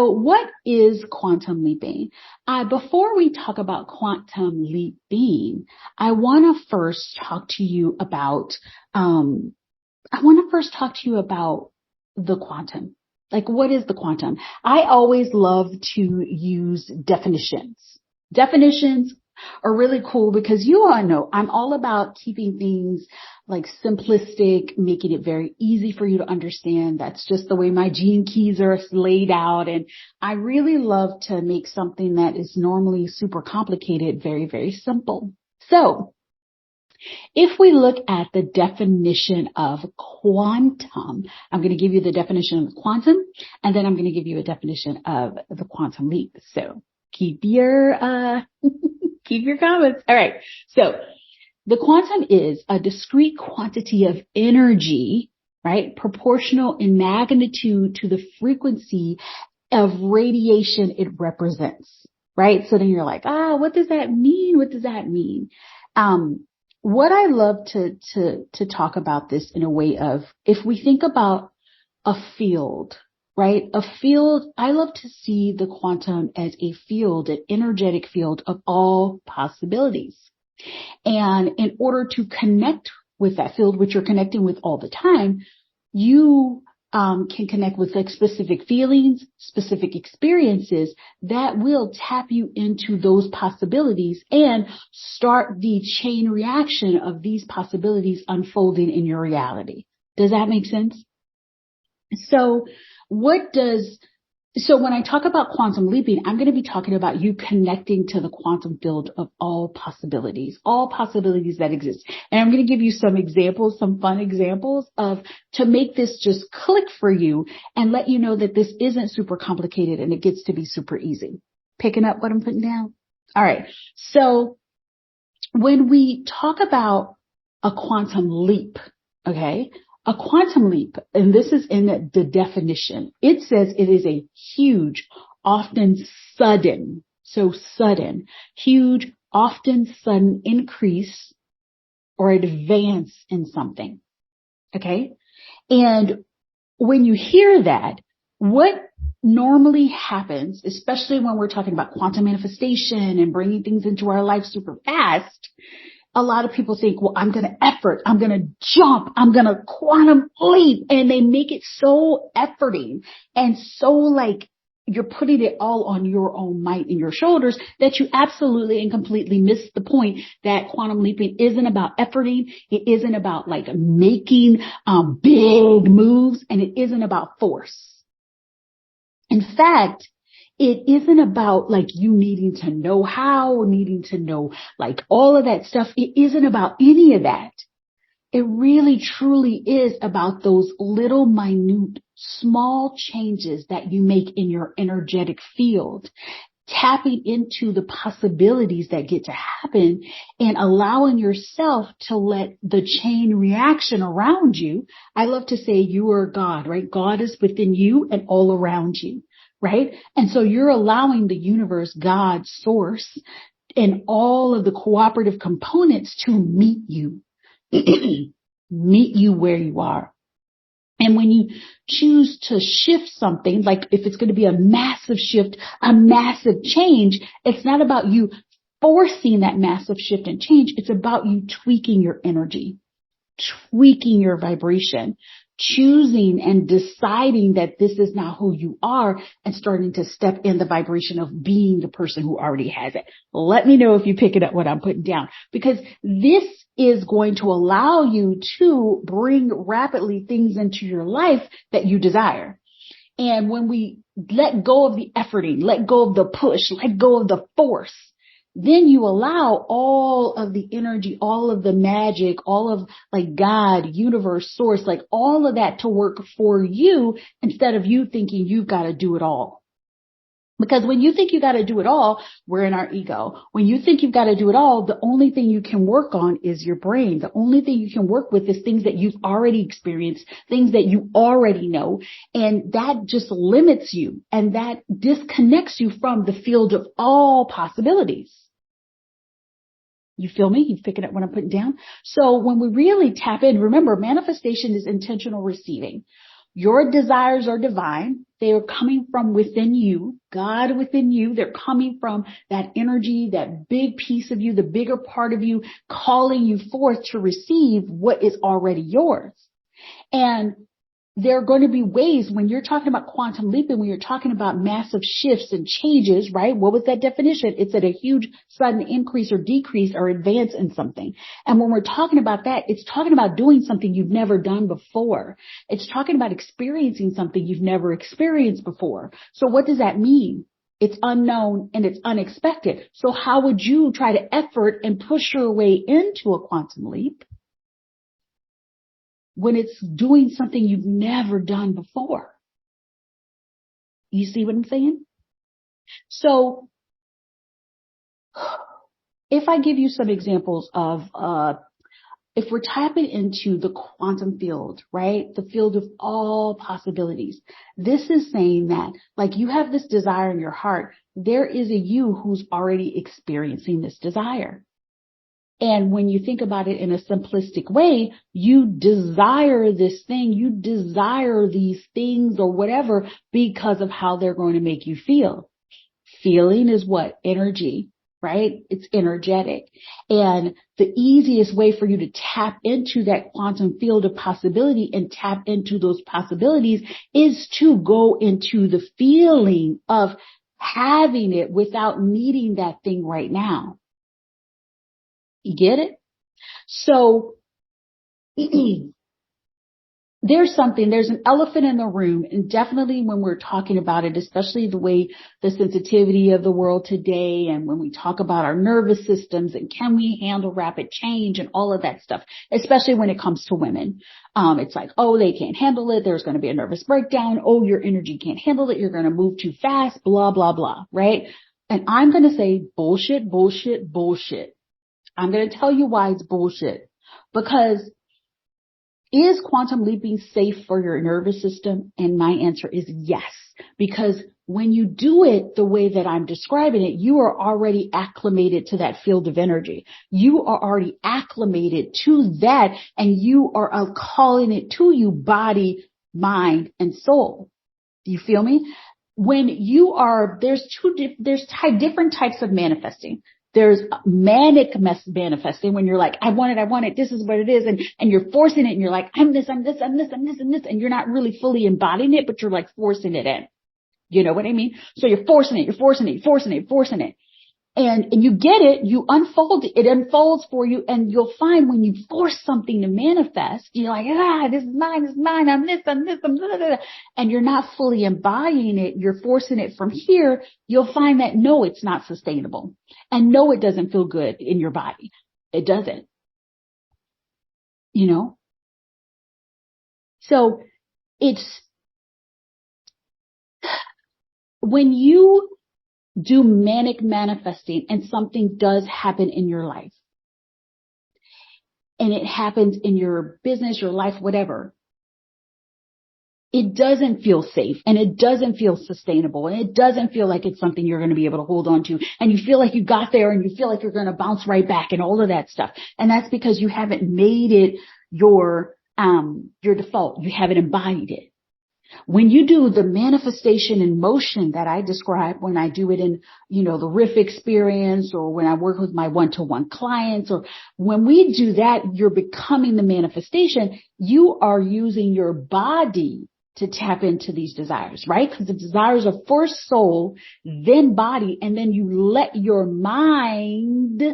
So what is quantum leaping? Before we talk about quantum leaping, I want to first talk to you about, the quantum. Like, what is the quantum? I always love to use definitions. Definitions are really cool because you all know I'm all about keeping things like simplistic, making it very easy for you to understand. That's just the way my gene keys are laid out. And I really love to make something that is normally super complicated very, very simple. So if we look at the definition of quantum, I'm going to give you the definition of quantum, and then I'm going to give you a definition of the quantum leap. So keep your comments. All right. So the quantum is a discrete quantity of energy, right? Proportional in magnitude to the frequency of radiation it represents, right? So then you're like, what does that mean? What does that mean? What I love to talk about this in a way of, if we think about a field, right? A field, I love to see the quantum as a field, an energetic field of all possibilities. And in order to connect with that field, which you're connecting with all the time, you can connect with like specific feelings, specific experiences that will tap you into those possibilities and start the chain reaction of these possibilities unfolding in your reality. Does that make sense? So when I talk about quantum leaping, I'm going to be talking about you connecting to the quantum field of all possibilities that exist. And I'm going to give you some examples, some fun examples to make this just click for you and let you know that this isn't super complicated and it gets to be super easy. Picking up what I'm putting down? All right. So when we talk about a quantum leap, okay, a quantum leap, and this is in the definition, it says it is a huge, often sudden, huge, often sudden increase or advance in something. Okay. And when you hear that, what normally happens, especially when we're talking about quantum manifestation and bringing things into our life super fast, a lot of people think, well, I'm going to effort, I'm going to jump, I'm going to quantum leap. And they make it so efforting and so like you're putting it all on your own might and your shoulders that you absolutely and completely miss the point that quantum leaping isn't about efforting. It isn't about like making big moves, and it isn't about force. In fact, it isn't about like you needing to know how or needing to know like all of that stuff. It isn't about any of that. It really truly is about those little minute small changes that you make in your energetic field, tapping into the possibilities that get to happen and allowing yourself to let the chain reaction around you. I love to say you are God, right? God is within you and all around you. Right? And so you're allowing the universe, God, source, and all of the cooperative components to meet you, meet you where you are. And when you choose to shift something, like if it's going to be a massive shift, a massive change, it's not about you forcing that massive shift and change. It's about you tweaking your energy, tweaking your vibration, choosing and deciding that this is not who you are and starting to step in the vibration of being the person who already has it. Let me know if you pick it up what I'm putting down, because this is going to allow you to bring rapidly things into your life that you desire. And when we let go of the efforting, let go of the push, let go of the force, then you allow all of the energy, all of the magic, all of like God, universe, source, like all of that to work for you instead of you thinking you've got to do it all. Because when you think you got to do it all, we're in our ego. When you think you've got to do it all, the only thing you can work on is your brain. The only thing you can work with is things that you've already experienced, things that you already know. And that just limits you and that disconnects you from the field of all possibilities. You feel me? You picking up what I'm putting down? So when we really tap in, remember, manifestation is intentional receiving. Your desires are divine They are coming from within you, God within you. They're coming from that energy, that big piece of you, the bigger part of you, calling you forth to receive what is already yours. And there are going to be ways when you're talking about quantum leaping, when you're talking about massive shifts and changes, right? What was that definition? It's at a huge sudden increase or decrease or advance in something. And when we're talking about that, it's talking about doing something you've never done before. It's talking about experiencing something you've never experienced before. So what does that mean? It's unknown and it's unexpected. So how would you try to effort and push your way into a quantum leap when it's doing something you've never done before? You see what I'm saying? So if I give you some examples of, if we're tapping into the quantum field, right? The field of all possibilities. This is saying that, like, you have this desire in your heart. There is a you who's already experiencing this desire. And when you think about it in a simplistic way, you desire this thing, you desire these things or whatever because of how they're going to make you feel. Feeling is what? Energy, right? It's energetic. And the easiest way for you to tap into that quantum field of possibility and tap into those possibilities is to go into the feeling of having it without needing that thing right now. You get it? So there's an elephant in the room, and definitely when we're talking about it, especially the way the sensitivity of the world today, and when we talk about our nervous systems and can we handle rapid change and all of that stuff, especially when it comes to women. It's like, oh, they can't handle it. There's going to be a nervous breakdown. Oh, your energy can't handle it. You're going to move too fast, blah, blah, blah, right? And I'm going to say bullshit, bullshit, bullshit. I'm going to tell you why it's bullshit. Because is quantum leaping safe for your nervous system? And my answer is yes. Because when you do it the way that I'm describing it, you are already acclimated to that field of energy. You are already acclimated to that, and you are calling it to you, body, mind, and soul. Do you feel me? When you are, there's different types of manifesting. There's manic manifesting when you're like, I want it, this is what it is. And you're forcing it and you're like, I'm this. And you're not really fully embodying it, but you're like forcing it in. You know what I mean? So you're forcing it. And you get it, you unfold it, it unfolds for you, and you'll find when you force something to manifest, you're like, this is mine, I'm this, blah, blah, blah. And you're not fully embodying it, you're forcing it from here, you'll find that no, it's not sustainable. And no, it doesn't feel good in your body. It doesn't. You know? So it's, when you do manic manifesting and something does happen in your life, and it happens in your business, your life, whatever, it doesn't feel safe, and it doesn't feel sustainable, and it doesn't feel like it's something you're going to be able to hold on to, and you feel like you got there and you feel like you're going to bounce right back and all of that stuff. And that's because you haven't made it your default. You haven't embodied it. When you do the manifestation in motion that I describe, when I do it in, the RIF experience, or when I work with my one-to-one clients, or when we do that, you're becoming the manifestation. You are using your body to tap into these desires, right? Because the desires are first soul, then body, and then you let your mind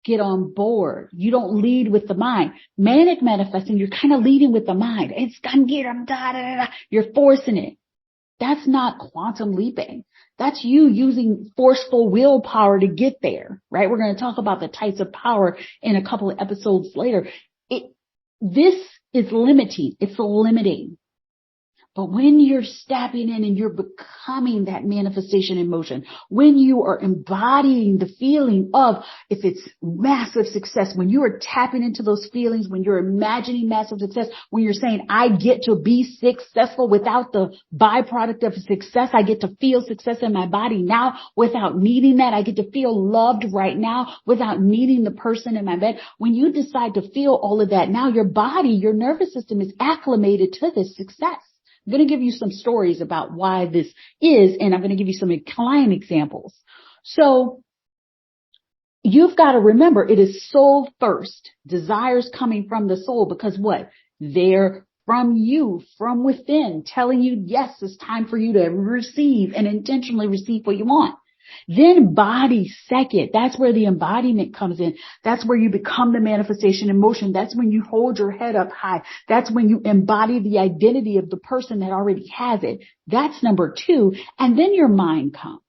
get on board. You don't lead with the mind. Manic manifesting, you're kind of leading with the mind. It's gonna get them, da, da, da, da. You're forcing it. That's not quantum leaping. That's you using forceful willpower to get there, right? We're going to talk about the types of power in a couple of episodes later. This is limiting. It's limiting. But when you're stepping in and you're becoming that manifestation in motion, when you are embodying the feeling of, if it's massive success, when you are tapping into those feelings, when you're imagining massive success, when you're saying, I get to be successful without the byproduct of success, I get to feel success in my body now without needing that. I get to feel loved right now without needing the person in my bed. When you decide to feel all of that now, your body, your nervous system is acclimated to this success. I'm going to give you some stories about why this is, and I'm going to give you some client examples. So you've got to remember, it is soul first, desires coming from the soul, because what? They're from you, from within, telling you, yes, it's time for you to receive and intentionally receive what you want. Then body second. That's where the embodiment comes in. That's where you become the manifestation in motion. That's when you hold your head up high. That's when you embody the identity of the person that already has it. That's number 2. And then your mind comes.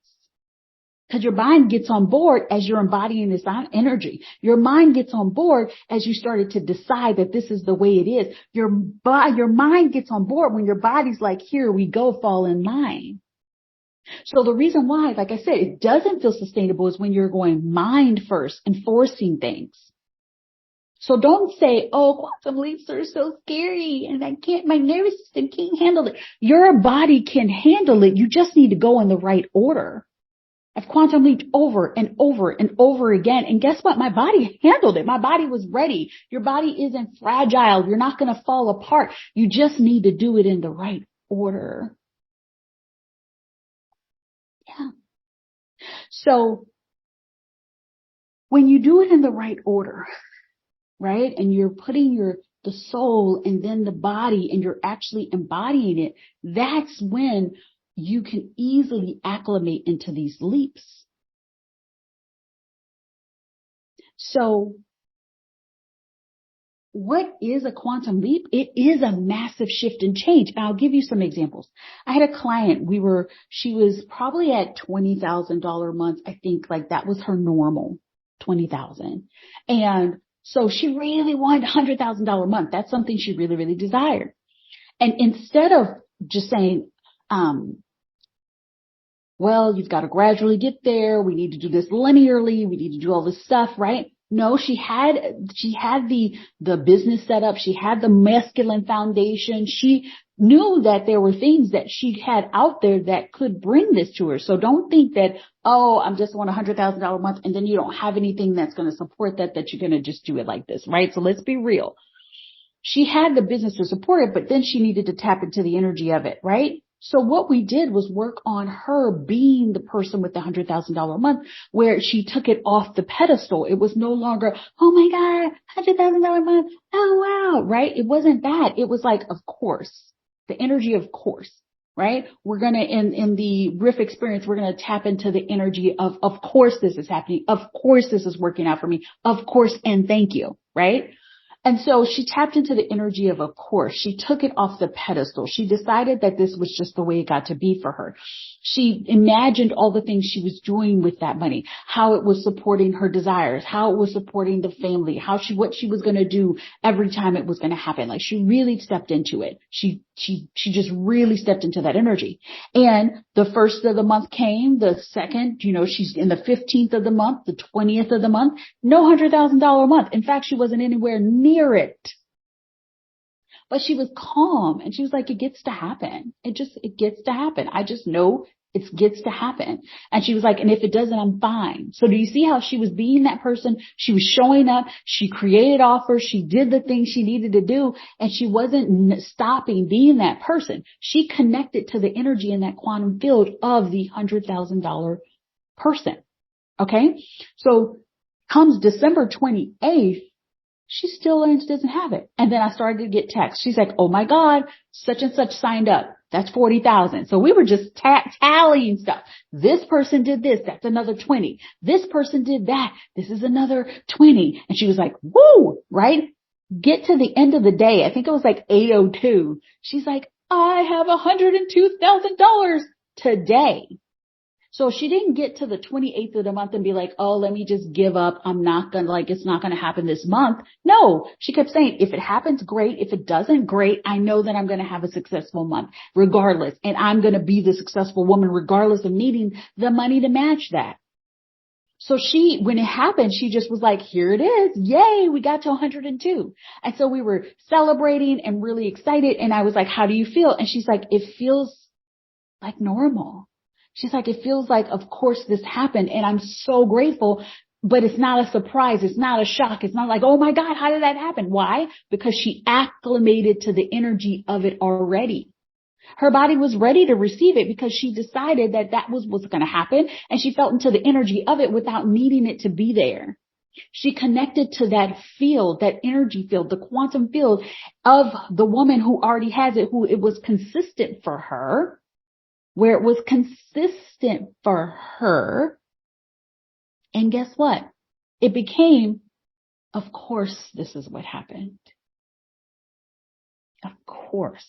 Because your mind gets on board as you're embodying this energy. Your mind gets on board as you started to decide that this is the way it is. Your mind gets on board when your body's like, here we go, fall in line. So the reason why, like I said, it doesn't feel sustainable is when you're going mind first and forcing things. So don't say, oh, quantum leaps are so scary and my nervous system can't handle it. Your body can handle it. You just need to go in the right order. I've quantum leaped over and over and over again. And guess what? My body handled it. My body was ready. Your body isn't fragile. You're not going to fall apart. You just need to do it in the right order. Yeah. So when you do it in the right order, right? And you're putting the soul and then the body and you're actually embodying it, that's when you can easily acclimate into these leaps. So what is a quantum leap? It is a massive shift and change. And I'll give you some examples. I had a client, she was probably at $20,000 a month. I think like that was her normal, 20,000. And so she really wanted $100,000 a month. That's something she really, really desired. And instead of just saying, well, you've got to gradually get there. We need to do this linearly. We need to do all this stuff, right? No, she had the business set up. She had the masculine foundation. She knew that there were things that she had out there that could bring this to her. So don't think that, oh, I'm just want $100,000 a month and then you don't have anything that's going to support that you're going to just do it like this, right? So let's be real. She had the business to support it, but then she needed to tap into the energy of it, right? So what we did was work on her being the person with the $100,000 a month, where she took it off the pedestal. It was no longer, oh my God, $100,000 a month. Oh wow, right? It wasn't that. It was like, of course, the energy of course, right? We're going to, in the riff experience, we're going to tap into the energy of course this is happening. Of course this is working out for me. Of course. And thank you, right? And so she tapped into the energy of course. She took it off the pedestal. She decided that this was just the way it got to be for her. She imagined all the things she was doing with that money, how it was supporting her desires, how it was supporting the family, what she was going to do every time it was going to happen. Like she really stepped into it. She just really stepped into that energy. And the first of the month came, the second, she's in the 15th of the month, the 20th of the month, no $100,000 a month. In fact, she wasn't anywhere near it. But she was calm and she was like, it gets to happen. It gets to happen. I just know it gets to happen. And she was like, and if it doesn't, I'm fine. So do you see how she was being that person? She was showing up. She created offers. She did the things she needed to do. And she wasn't stopping being that person. She connected to the energy in that quantum field of the $100,000 person. Okay. So comes December 28th, she still doesn't have it. And then I started to get texts. She's like, oh my God, such and such signed up. That's 40,000. So we were just tallying stuff. This person did this. That's another 20. This person did that. This is another 20. And she was like, woo, right? Get to the end of the day. I think it was like 8:02. She's like, I have $102,000 today. So she didn't get to the 28th of the month and be like, oh, let me just give up. I'm not going to it's not going to happen this month. No, she kept saying, if it happens, great. If it doesn't, great. I know that I'm going to have a successful month regardless. And I'm going to be the successful woman regardless of needing the money to match that. So when it happened, she just was like, here it is. Yay. We got to 102. And so we were celebrating and really excited. And I was like, how do you feel? And she's like, it feels like normal. She's like, it feels like, of course, this happened. And I'm so grateful, but it's not a surprise. It's not a shock. It's not like, oh my God, how did that happen? Why? Because she acclimated to the energy of it already. Her body was ready to receive it because she decided that that was what's going to happen. And she felt into the energy of it without needing it to be there. She connected to that field, that energy field, the quantum field of the woman who already has it, who it was consistent for her, where it was consistent for her. And guess what? It became, of course, this is what happened. Of course.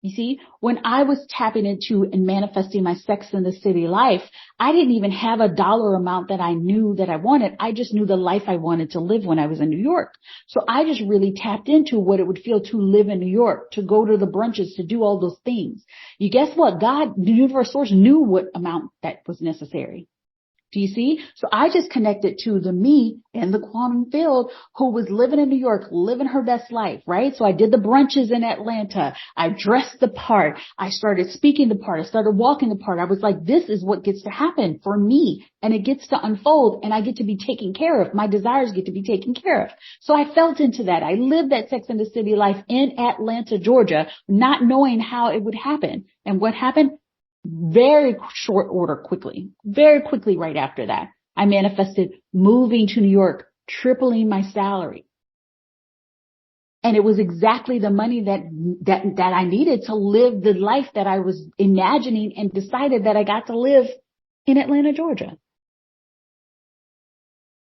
You see, when I was tapping into and manifesting my Sex in the City life, I didn't even have a dollar amount that I knew that I wanted. I just knew the life I wanted to live when I was in New York. So I just really tapped into what it would feel to live in New York, to go to the brunches, to do all those things. You guess what? God, the universe source, knew what amount that was necessary. Do you see? So I just connected to the me in the quantum field who was living in New York, living her best life, right? So I did the brunches in Atlanta. I dressed the part. I started speaking the part. I started walking the part. I was like, this is what gets to happen for me. And it gets to unfold and I get to be taken care of. My desires get to be taken care of. So I felt into that. I lived that Sex and the City life in Atlanta, Georgia, not knowing how it would happen. And what happened? Very short order, very quickly right after that, I manifested moving to New York, tripling my salary. And it was exactly the money that I needed to live the life that I was imagining and decided that I got to live in Atlanta, Georgia.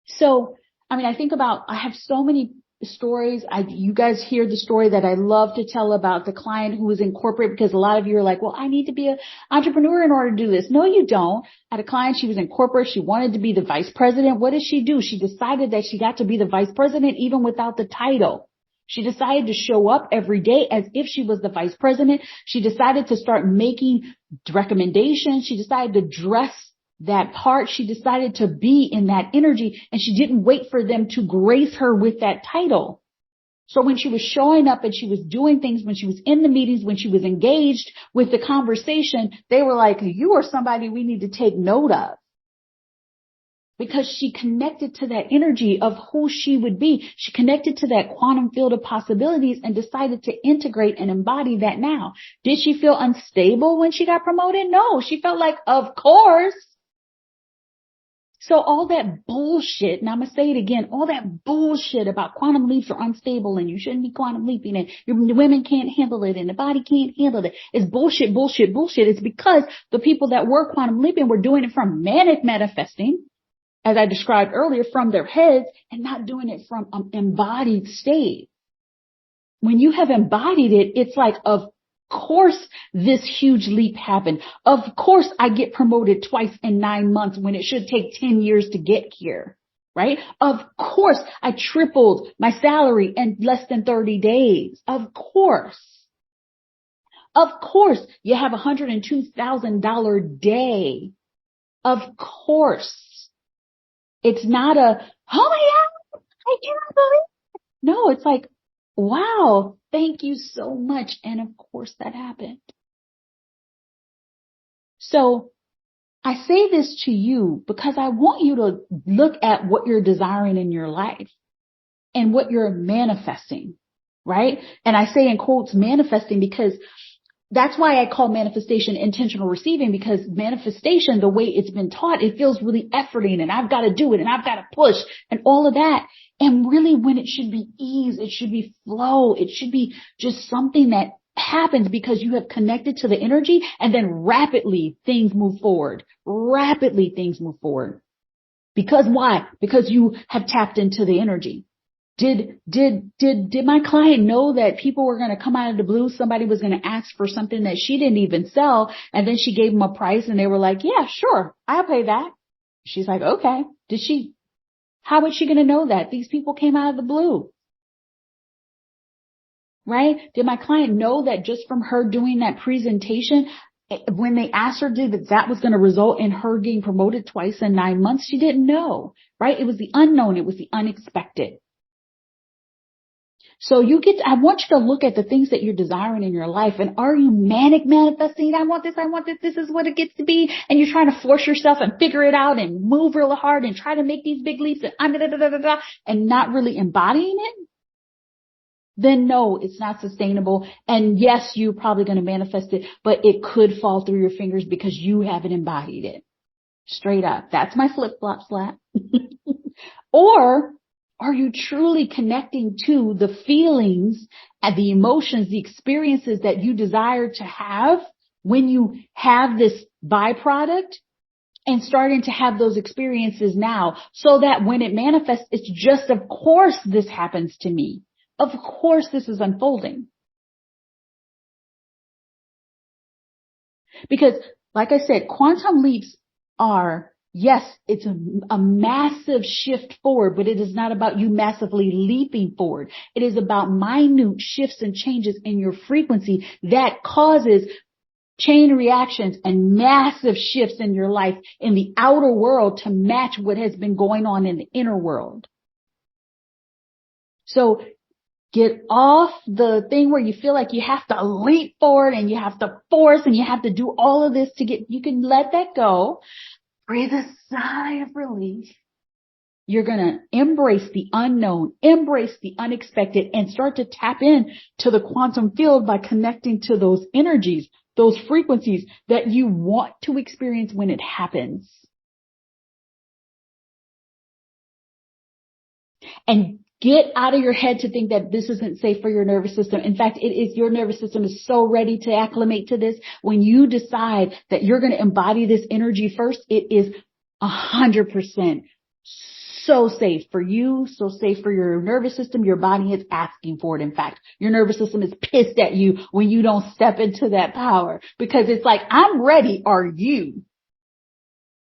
So, I think about, I have so many stories. You guys hear the story that I love to tell about the client who was in corporate, because a lot of you are like, well, I need to be an entrepreneur in order to do this. No, you don't. I had a client, she was in corporate. She wanted to be the vice president. What did she do? She decided that she got to be the vice president even without the title. She decided to show up every day as if she was the vice president. She decided to start making recommendations. She decided to dress that part. She decided to be in that energy, and she didn't wait for them to grace her with that title. So when she was showing up and she was doing things, when she was in the meetings, when she was engaged with the conversation, they were like, you are somebody we need to take note of. Because she connected to that energy of who she would be. She connected to that quantum field of possibilities and decided to integrate and embody that now. Did she feel unstable when she got promoted? No, she felt like, of course. So all that bullshit, and I'm going to say it again, all that bullshit about quantum leaps are unstable and you shouldn't be quantum leaping and the women can't handle it and the body can't handle it. It's bullshit, bullshit, bullshit. It's because the people that were quantum leaping were doing it from manic manifesting, as I described earlier, from their heads, and not doing it from an embodied state. When you have embodied it, it's like, of course this huge leap happened. Of course I get promoted twice in 9 months when it should take 10 years to get here, right? Of course I tripled my salary in less than 30 days. Of course. Of course you have $102,000 day. Of course. It's not a, oh my God, I can't believe it. No, it's like, wow, thank you so much. And of course that happened. So I say this to you because I want you to look at what you're desiring in your life and what you're manifesting, right? And I say in quotes manifesting because that's why I call manifestation intentional receiving, because manifestation, the way it's been taught, it feels really efforting and I've got to do it and I've got to push and all of that. And really when it should be ease, it should be flow. It should be just something that happens because you have connected to the energy, and then rapidly things move forward. Rapidly things move forward. Because why? Because you have tapped into the energy. Did my client know that people were going to come out of the blue? Somebody was going to ask for something that she didn't even sell. And then she gave them a price and they were like, yeah, sure, I'll pay that. She's like, okay. How was she going to know that? These people came out of the blue. Right? Did my client know that just from her doing that presentation, when they asked her that was going to result in her getting promoted twice in 9 months? She didn't know, right? It was the unknown. It was the unexpected. So I want you to look at the things that you're desiring in your life. And are you manic manifesting? I want this. This is what it gets to be. And you're trying to force yourself and figure it out and move real hard and try to make these big leaps and not really embodying it. then no, it's not sustainable. And yes, you're probably going to manifest it, but it could fall through your fingers because you haven't embodied it. Straight up. That's my flip-flop slap. Or are you truly connecting to the feelings and the emotions, the experiences that you desire to have when you have this byproduct, and starting to have those experiences now, so that when it manifests, it's just, of course, this happens to me. Of course, this is unfolding. Because, like I said, quantum leaps are, yes, it's a massive shift forward, but it is not about you massively leaping forward. It is about minute shifts and changes in your frequency that causes chain reactions and massive shifts in your life in the outer world to match what has been going on in the inner world. So get off the thing where you feel like you have to leap forward and you have to force and you have to do all of this to get, you can let that go. Breathe a sigh of relief. You're going to embrace the unknown, embrace the unexpected, and start to tap in to the quantum field by connecting to those energies, those frequencies that you want to experience when it happens. And get out of your head to think that this isn't safe for your nervous system. In fact, it is. Your nervous system is so ready to acclimate to this. When you decide that you're going to embody this energy first, it is 100% so safe for you, so safe for your nervous system. Your body is asking for it. In fact, your nervous system is pissed at you when you don't step into that power, because it's like, I'm ready. Are you?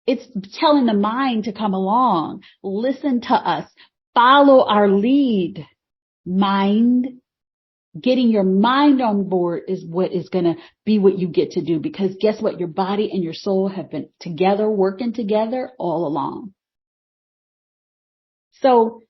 It's telling the mind to come along, listen to us, follow our lead. Mind, getting your mind on board is what is going to be what you get to do, because guess what? Your body and your soul have been together, working together all along. So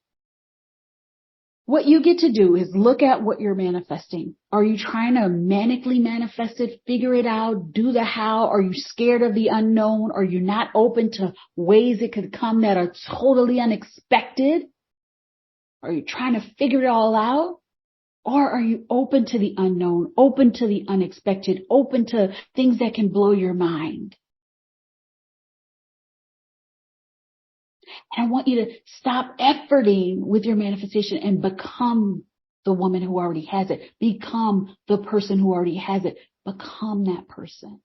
what you get to do is look at what you're manifesting. Are you trying to manically manifest it, figure it out, do the how? Are you scared of the unknown? Are you not open to ways it could come that are totally unexpected? Are you trying to figure it all out? Or are you open to the unknown, open to the unexpected, open to things that can blow your mind? And I want you to stop efforting with your manifestation and become the woman who already has it. Become the person who already has it. Become that person.